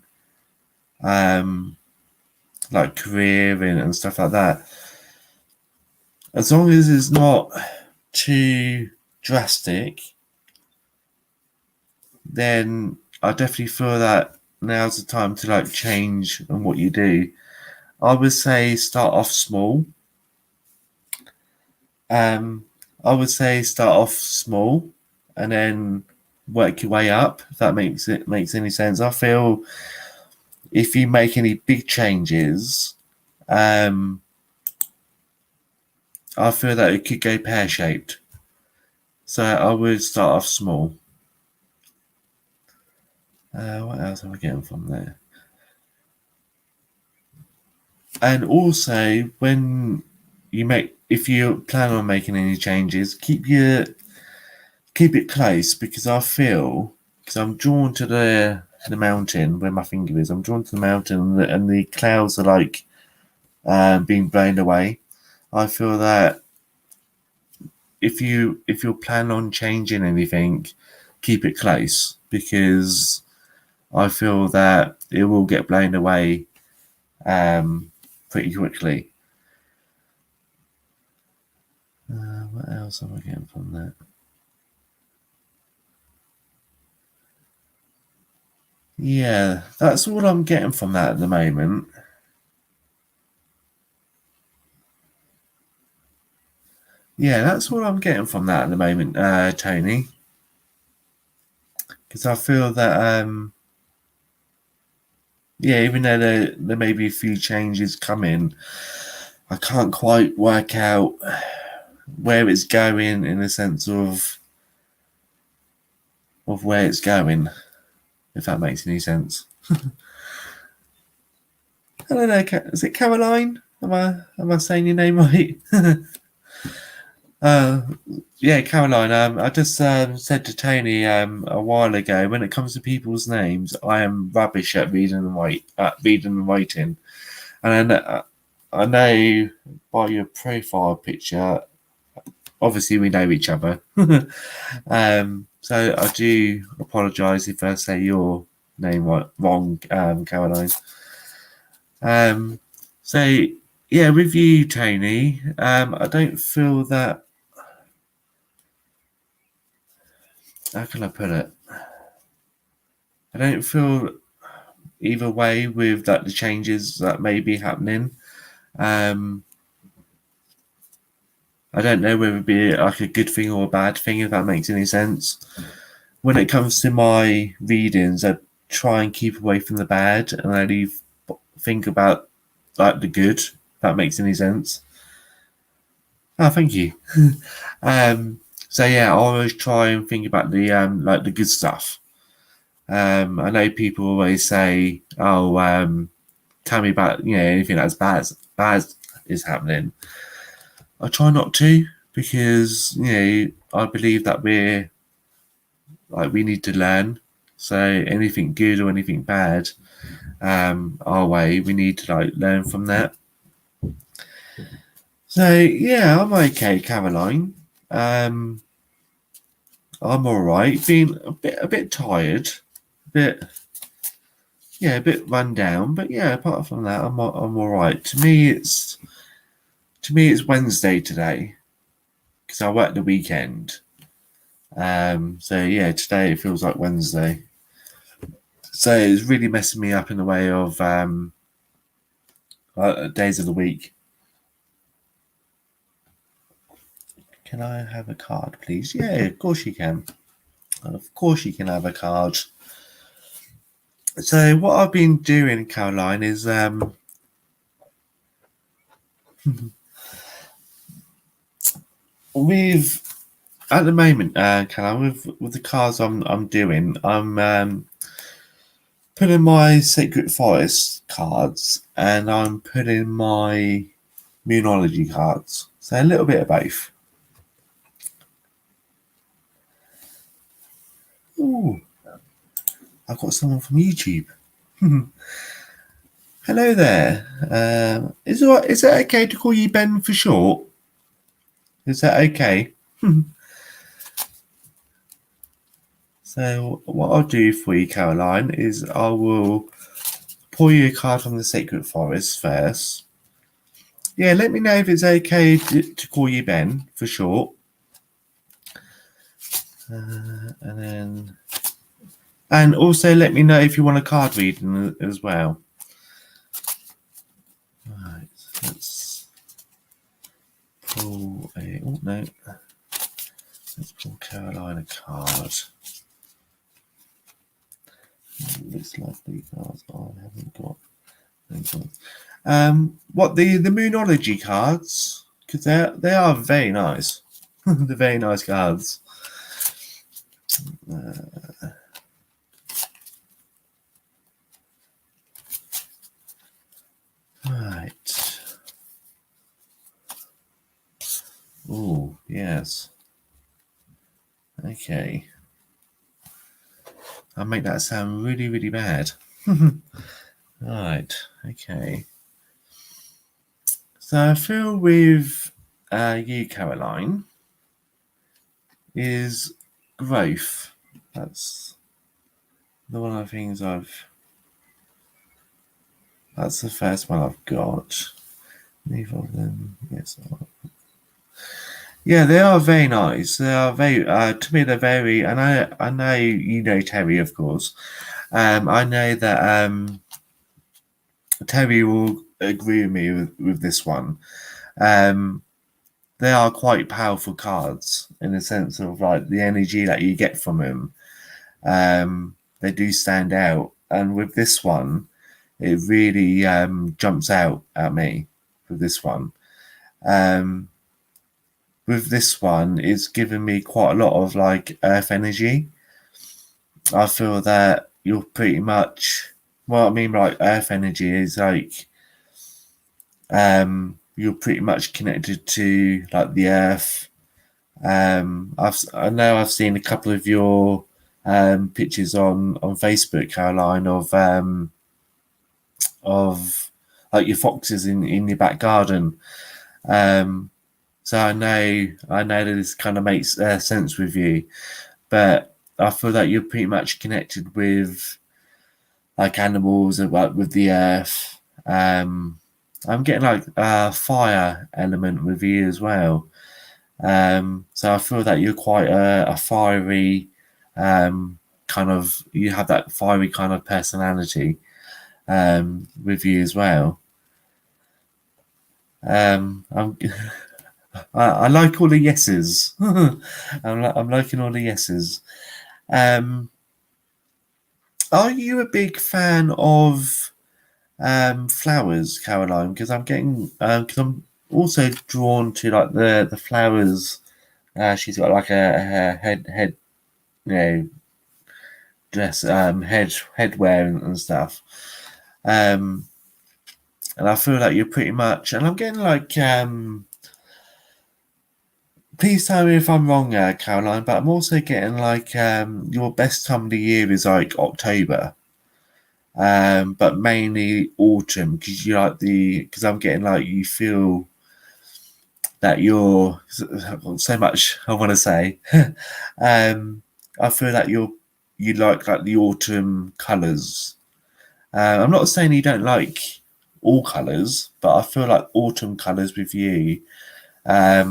like career and stuff like that, as long as it's not too drastic, then I definitely feel that now's the time to like change and what you do. I would say start off small. I would say start off small and then work your way up, if that makes any sense. I feel if you make any big changes, I feel that it could go pear-shaped. So I would start off small. What else am I getting from there? And also, if you plan on making any changes, keep it close, because I'm drawn to the mountain where my finger is. I'm drawn to the mountain, and the clouds are like being blown away. I feel that if you're planning on changing anything, keep it close, because I feel that it will get blown away pretty quickly. What else am I getting from that? Yeah, that's all I'm getting from that at the moment. Yeah, that's what I'm getting from that at the moment, Tony. Because I feel that, yeah, even though there may be a few changes coming, I can't quite work out where it's going, in the sense of where it's going, if that makes any sense. I don't know. Is it Caroline? Am I saying your name right? Yeah, Caroline. I just said to Tony a while ago, when it comes to people's names, I am rubbish at reading and writing. And I know by your profile picture, obviously we know each other. So I do apologise if I say your name wrong, Caroline. So yeah, with you, Tony, I don't feel that. How can I put it? I don't feel either way with that the changes that may be happening. I don't know whether it be like a good thing or a bad thing, if that makes any sense. When it comes to my readings, I try and keep away from the bad, and I think about like the good. If that makes any sense. Oh, thank you. So yeah, I always try and think about the like the good stuff. I know people always say, "Oh, tell me about anything that's bad is happening." I try not to, because I believe that we need to learn. So anything good or anything bad, our way, we need to like learn from that. So yeah, I'm okay, Caroline. I'm all right. Being a bit tired, a bit yeah, a bit run down, but yeah, apart from that, I'm all right. To me, it's Wednesday today because I work the weekend. So yeah, today it feels like Wednesday. So it's really messing me up in the way of days of the week. Can I have a card, please? Yeah, of course you can. Of course you can have a card. So what I've been doing, Caroline, is with at the moment, Caroline, with the cards I'm doing, I'm putting my Sacred Forest cards and I'm putting my Moonology cards. So a little bit of both. Ooh, I've got someone from YouTube. Hello there. Is it okay to call you Ben for short? Is that okay? So what I'll do for you, Caroline, is I will pull you a card from the Sacred Forest first. Yeah, let me know if it's okay to call you Ben for short. And also let me know if you want a card reading as well. Right, let's pull a. Oh no, let's pull Caroline a card. Looks like the cards I haven't got. What the Moonology cards? Because they are very nice. They're very nice cards. Right. Oh yes. Okay. I'll make that sound really, really bad. Right. Okay. So I feel with you, Caroline, is growth. That's the one of the things that's the first one I've got. Neither of them, yes. Yeah, they are very nice. They are very, to me, they're very, and I know you know Terry, of course. I know that Terry will agree with me with this one. They are quite powerful cards in the sense of like the energy that you get from them. They do stand out, and with this one, it really jumps out at me. With this one, it's given me quite a lot of like earth energy. I feel that you're pretty much what I mean by like, earth energy is like you're pretty much connected to like the earth. I know I've seen a couple of your pictures on Facebook, Caroline, of like your foxes in your back garden. So I know that this kind of makes sense with you, but I feel that you're pretty much connected with like animals and like with the earth. I'm getting like a fire element with you as well. So I feel that you're quite a fiery kind of. You have that fiery kind of personality with you as well. I'm, I like all the yeses. I'm liking all the yeses. Um, are you a big fan of flowers, Caroline? Because I'm getting because I'm also drawn to like the flowers. She's got like a head you know dress headwear and stuff. Um, and I feel like you're pretty much, and I'm getting like please tell me if I'm wrong, Caroline, but I'm also getting like your best time of the year is like October, but mainly autumn because you like because I'm getting like you feel that you're so much I want to say. um, I feel that you like the autumn colours. I'm not saying you don't like all colours, but I feel like autumn colours with you are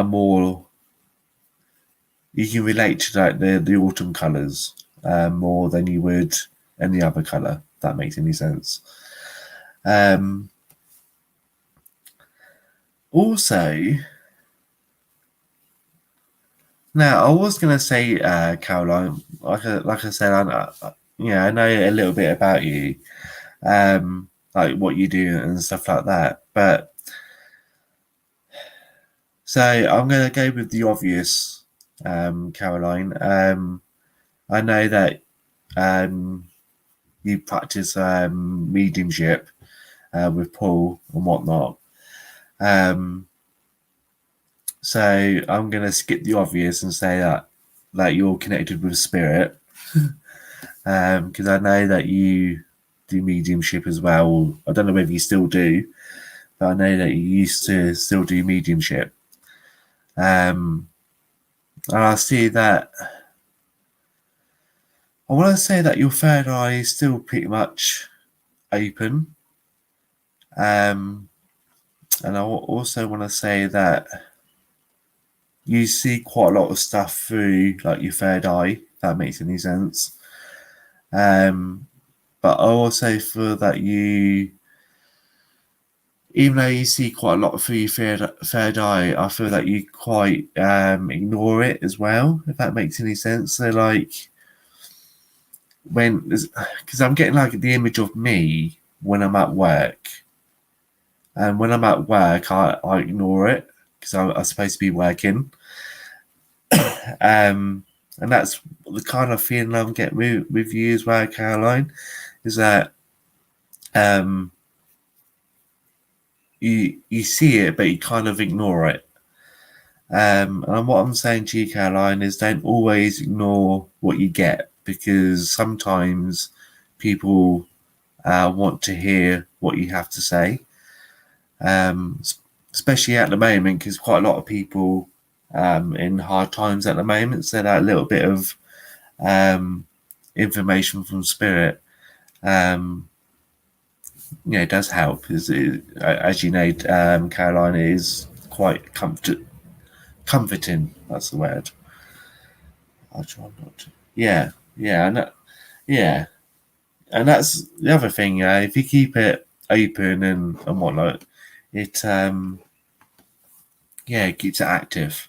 more. You can relate to like the autumn colours more than you would any other colour. If that makes any sense. Also, now I was gonna say, Caroline, like I said, I know a little bit about you, like what you do and stuff like that. But so I'm gonna go with the obvious, Caroline. I know that you practice mediumship with Paul and whatnot. So I'm gonna skip the obvious and say that you're connected with spirit, because I know that you do mediumship as well. I don't know whether you still do, but I know that you used to still do mediumship. And I see that. I want to say that your third eye is still pretty much open. And I also want to say that you see quite a lot of stuff through like your third eye, if that makes any sense. But I also feel that you, even though you see quite a lot through your third eye, I feel that you quite ignore it as well, if that makes any sense. So like because I'm getting like the image of me when I'm at work, and when I'm at work, I ignore it because I'm supposed to be working. And that's the kind of feeling I'm getting with you as well, Caroline, is that you see it, but you kind of ignore it. And what I'm saying to you, Caroline, is don't always ignore what you get, because sometimes people want to hear what you have to say, especially at the moment, because quite a lot of people in hard times at the moment. So that little bit of information from spirit, does help. As you know, Caroline, is quite comforting. That's the word. I'll try not to. Yeah, yeah, yeah, and that's the other thing. If you keep it open and whatnot, it it keeps it active.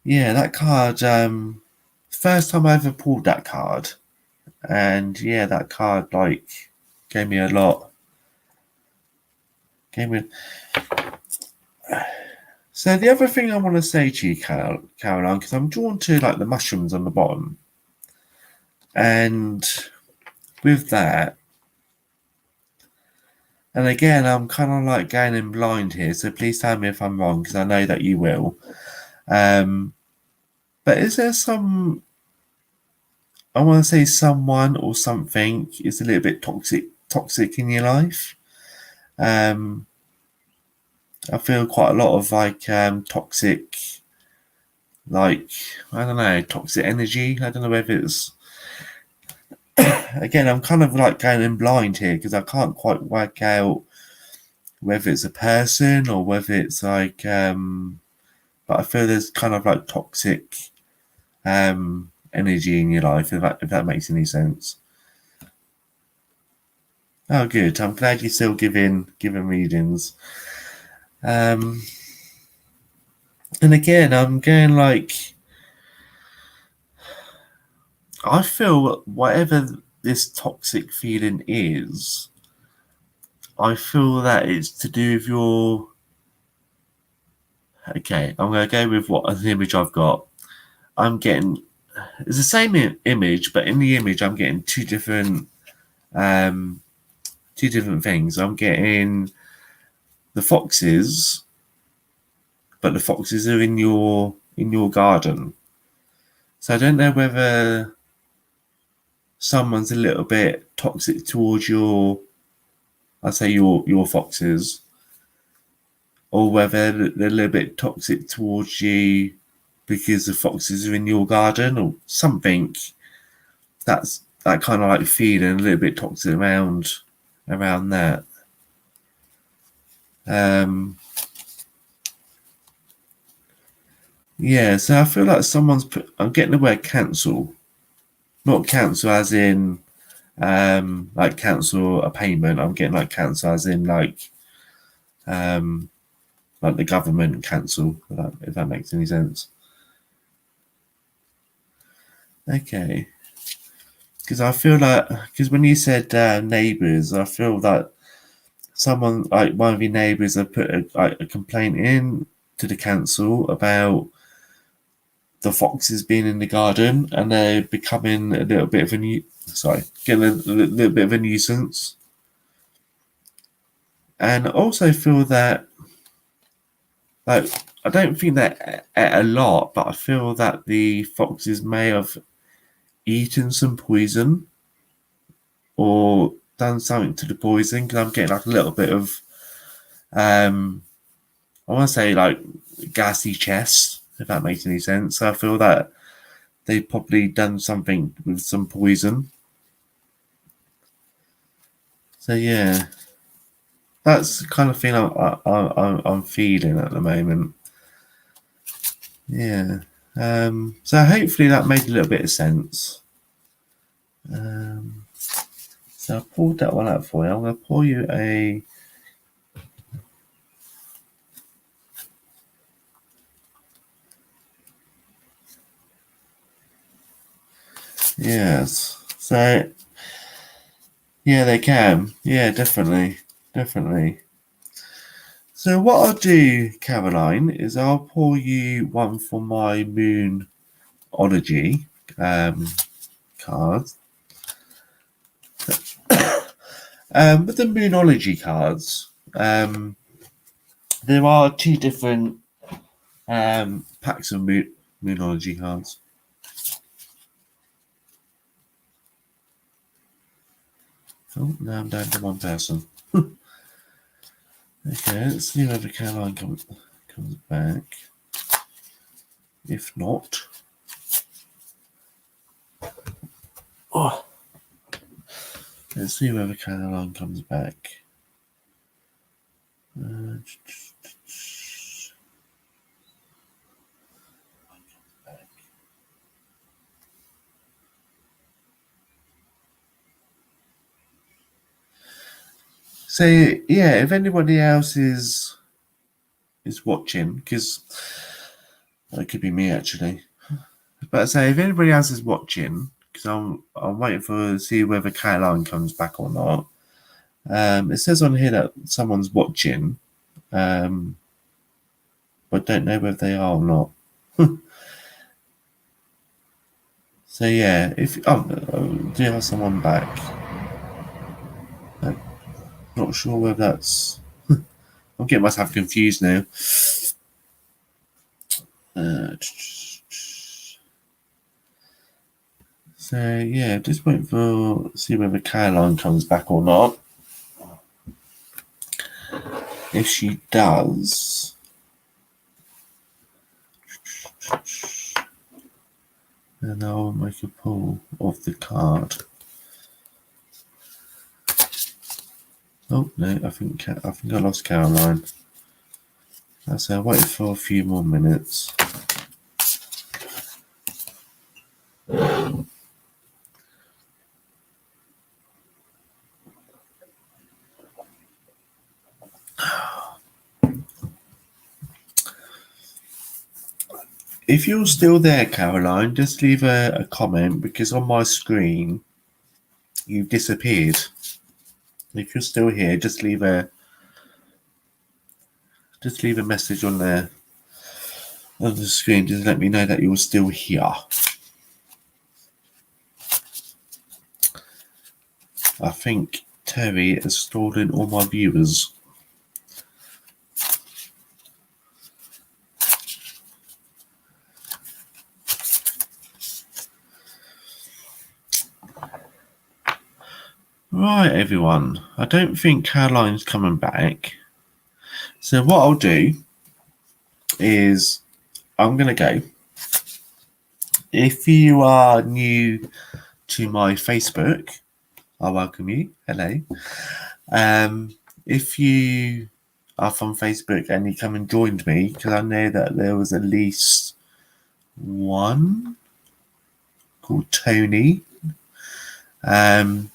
Yeah, that card. First time I ever pulled that card, and yeah, that card like gave me a lot. Gave me. So the other thing I want to say to you, Caroline, because I'm drawn to like the mushrooms on the bottom, and with that, and again, I'm kind of like going in blind here, so please tell me if I'm wrong, because I know that you will. But is there some? I want to say someone or something is a little bit toxic in your life. Um, I feel quite a lot of like toxic, like I don't know, toxic energy. I don't know whether it's again. I'm kind of like going in blind here because I can't quite work out whether it's a person or whether it's like. But I feel there's kind of like toxic energy in your life. If that makes any sense. Oh, good. I'm glad you're still giving readings. And again, I'm going like I feel whatever this toxic feeling is, I feel that it's to do with your. Okay, I'm going to go with what an image I've got. I'm getting it's the same image, but in the image I'm getting um, two different things. I'm getting the foxes, but the foxes are in your garden. So I don't know whether someone's a little bit toxic towards I say your foxes, or whether they're a little bit toxic towards you because the foxes are in your garden or something. That's that kind of like feeling a little bit toxic around that. Yeah, so I feel like I'm getting the word cancel, not cancel as in like cancel a payment. I'm getting like cancel as in like the government cancel, if that makes any sense. Okay. Because I feel like, because when you said neighbours, I feel that someone, like one of your neighbours, have put a complaint in to the council about the foxes being in the garden, and they're becoming a little bit of getting a little bit of a nuisance. And I also feel that, like, I don't think that a lot, but I feel that the foxes may have eaten some poison or done something to the poison, because I'm getting like a little bit of I want to say like gassy chest, if that makes any sense. So I feel that they've probably done something with some poison. So yeah, that's the kind of thing I'm feeling at the moment. Yeah. So hopefully that made a little bit of sense. So I pulled that one out for you. I'm going to pour you a. Yes. So yeah, they can. Yeah, definitely. Definitely. So what I'll do, Caroline, is I'll pour you one for my Moonology cards. With the Moonology cards, there are two different packs of Moonology cards. Oh, now I'm down to one person. Okay, let's see whether Caroline comes back. If not, let's see whether Caroline comes back. So yeah, if anybody else is watching, because it could be me actually, but say if anybody else is watching, because I'm waiting to see whether Caroline comes back or not. It says on here that someone's watching, but don't know whether they are or not. So yeah, if do you have someone back? I'm not sure whether that's. I'm getting myself confused now. So yeah, just wait for see whether Caroline comes back or not. If she does, then I'll make a pull of the card. Oh no, I think I lost Caroline. So I waited for a few more minutes. If you're still there, Caroline, just leave a comment, because on my screen you've disappeared. If you're still here, just leave a message on there on the screen. Just let me know that you're still here. I think Terry has stolen all my viewers. Right, everyone. I don't think Caroline's coming back. So what I'll do is I'm going to go. If you are new to my Facebook, I welcome you. Hello. If you are from Facebook and you come and joined me, because I know that there was at least one called Tony. Can't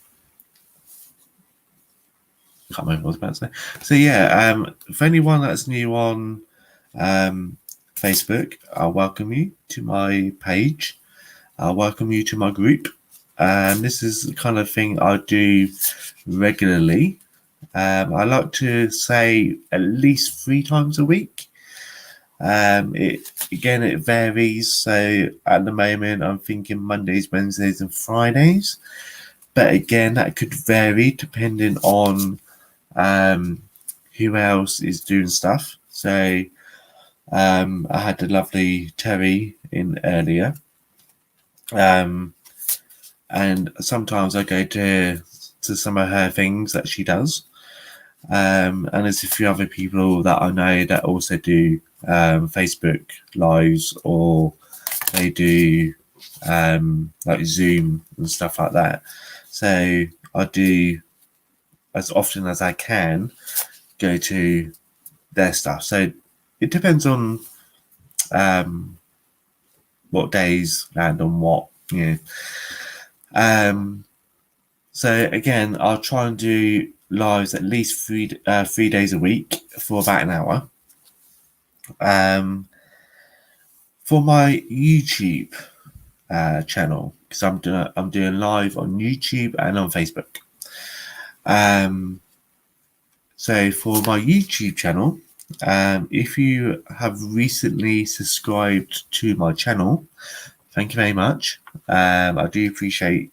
remember what I was about to say. So yeah, for anyone that's new on Facebook, I'll welcome you to my page. I'll welcome you to my group. And this is the kind of thing I do regularly. I like to say at least 3 times a week. It varies. So at the moment, I'm thinking Mondays, Wednesdays, and Fridays. But again, that could vary depending on who else is doing stuff. So I had the lovely Terry in earlier. And sometimes I go to some of her things that she does. And there's a few other people that I know that also do Facebook lives, or they do like Zoom and stuff like that. So I do, as often as I can, go to their stuff. So it depends on what days land on what, So again, I'll try and do lives at least 3 days a week for about an hour. For my YouTube channel, because I'm doing live on YouTube and on Facebook. So for my YouTube channel, if you have recently subscribed to my channel, thank you very much. I do appreciate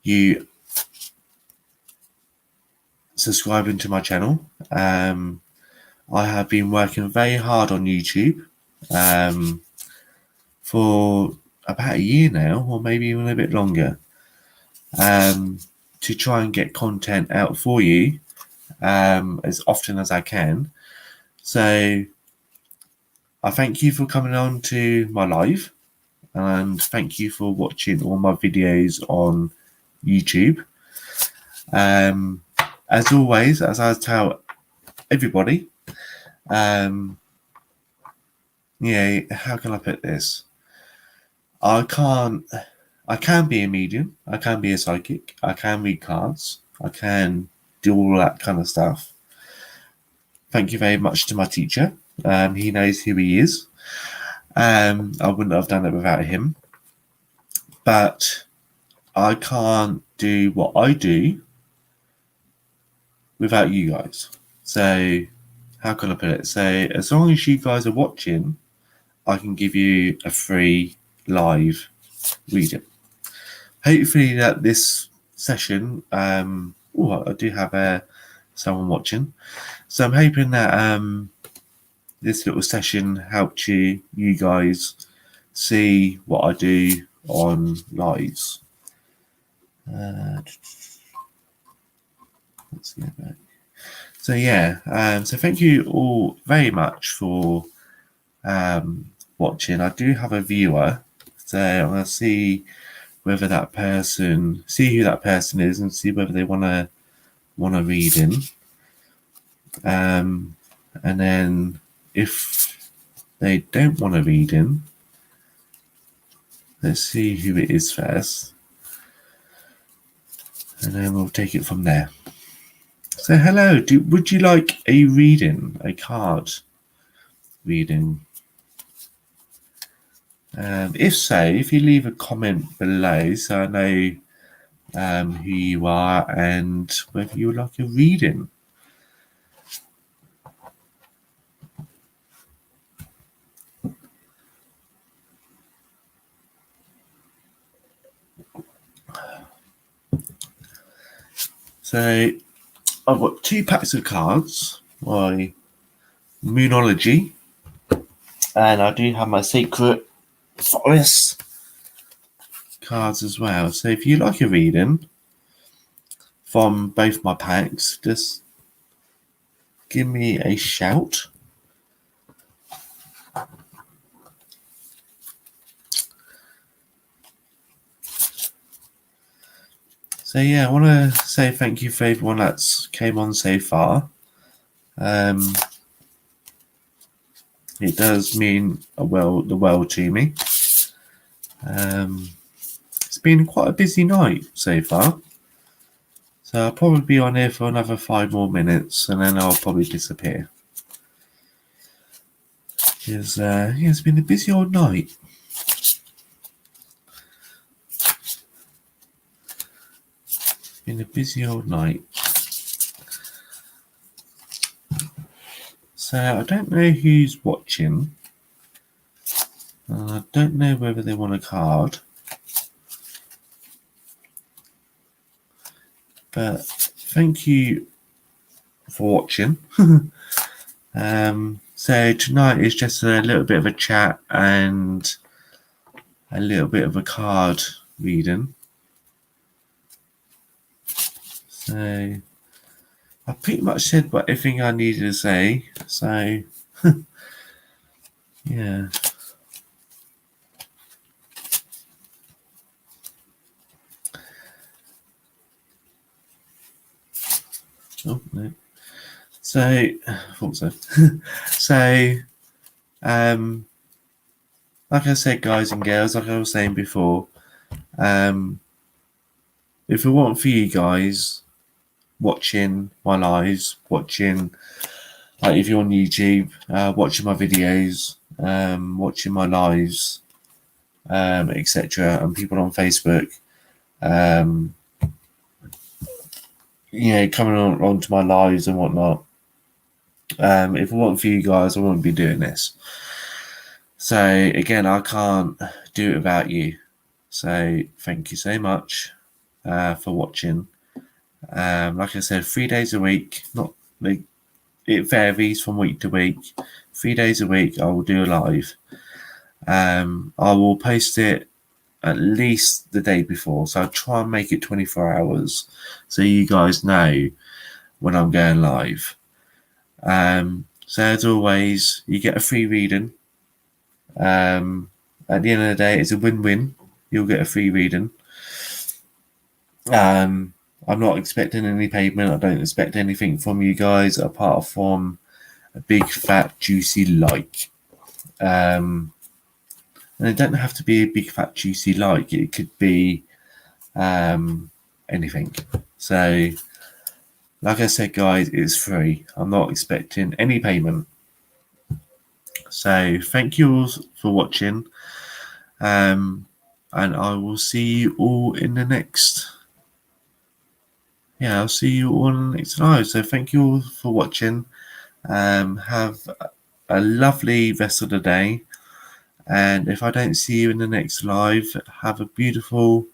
you subscribing to my channel. I have been working very hard on YouTube for about a year now, or maybe even a bit longer, to try and get content out for you as often as I can. So I thank you for coming on to my live, and thank you for watching all my videos on YouTube. As always, as I tell everybody, how can I put this? I can be a medium, I can be a psychic, I can read cards, I can do all that kind of stuff. Thank you very much to my teacher. He knows who he is. I wouldn't have done it without him. But I can't do what I do without you guys. So how can I put it? So as long as you guys are watching, I can give you a free live reading. Hopefully that this session, I do have someone watching. So I'm hoping that this little session helped you guys see what I do on lives. Let's get back. So yeah, so thank you all very much for watching. I do have a viewer, so I'm gonna see whether who that person is, and see whether they want to read in. And then if they don't want to read in, let's see who it is first, and then we'll take it from there. So hello, would you like a reading, a card reading? If so, if you leave a comment below so I know who you are and whether you would like a reading. So I've got 2 packs of cards, my Moonology, and I do have my Secret Forest cards as well. So if you like a reading from both my packs, just give me a shout. So yeah, I want to say thank you for everyone that's came on so far. It does mean the world to me. It's been quite a busy night so far. So I'll probably be on here for another 5 more minutes and then I'll probably disappear. Because it's been a busy old night. Been a busy old night. So I don't know who's watching. I don't know whether they want a card. But thank you for watching. So tonight is just a little bit of a chat and a little bit of a card reading. So I pretty much said what everything I needed to say. So yeah. Oh no. So I thought so. So like I said, guys and girls, like I was saying before, if it weren't for you guys watching my lives, watching, like if you're on YouTube, watching my videos, watching my lives, etc., and people on Facebook, coming on to my lives and whatnot. If it weren't for you guys, I wouldn't be doing this. So again, I can't do it without you. So thank you so much for watching. Like I said, 3 days a week. Not like it varies from week to week. 3 days a week, I will do a live. I will post it at least the day before, so I'll try and make it 24 hours, so you guys know when I'm going live. So as always, you get a free reading. At the end of the day, it's a win-win. You'll get a free reading. I'm not expecting any payment. I don't expect anything from you guys apart from a big, fat, juicy like. And it doesn't have to be a big, fat, juicy like. It could be anything. So, like I said, guys, it's free. I'm not expecting any payment. So, thank you all for watching. And I will see you all in the next. Yeah, I'll see you all in the next live. So, thank you all for watching. Have a lovely rest of the day. And if I don't see you in the next live, have a beautiful,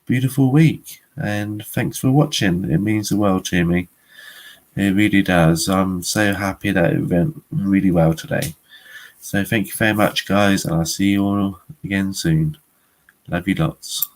beautiful week. And thanks for watching. It means the world to me. It really does. I'm so happy that it went really well today. So thank you very much, guys. And I'll see you all again soon. Love you lots.